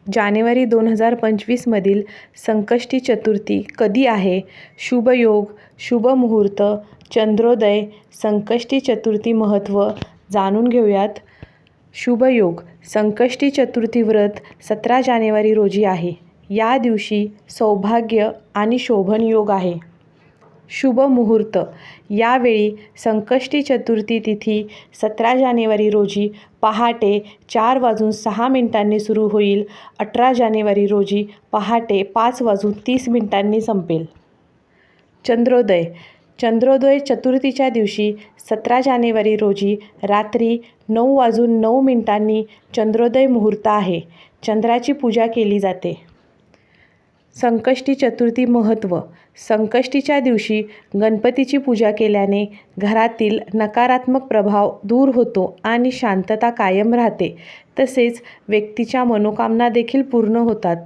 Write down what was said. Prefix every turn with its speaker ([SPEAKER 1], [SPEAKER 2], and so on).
[SPEAKER 1] जानेवारी 2025मधील संकष्टी चतुर्थी कधी आहे? शुभ योग, शुभ मुहूर्त, चंद्रोदय, संकष्टी चतुर्थी महत्त्व जाणून घेऊयात. शुभ योग. संकष्टी चतुर्थी व्रत 17 जानेवारी रोजी आहे. या दिवशी सौभाग्य आणि शोभन योग आहे. शुभ मुहूर्त. यावेळी संकष्टी चतुर्थी तिथी 17 जानेवारी रोजी पहाटे 4:06 सुरू होईल. 18 जानेवारी रोजी पहाटे 5:30 संपेल. चंद्रोदय. चंद्रोदय चतुर्थीच्या दिवशी 17 जानेवारी रोजी रात्री 9:09 चंद्रोदय मुहूर्त आहे. चंद्राची पूजा केली जाते. संकष्टी चतुर्थी महत्त्व. संकष्टीच्या दिवशी गणपतीची पूजा केल्याने घरातील नकारात्मक प्रभाव दूर होतो आणि शांतता कायम राहते. तसेच व्यक्तीच्या मनोकामना देखील पूर्ण होतात.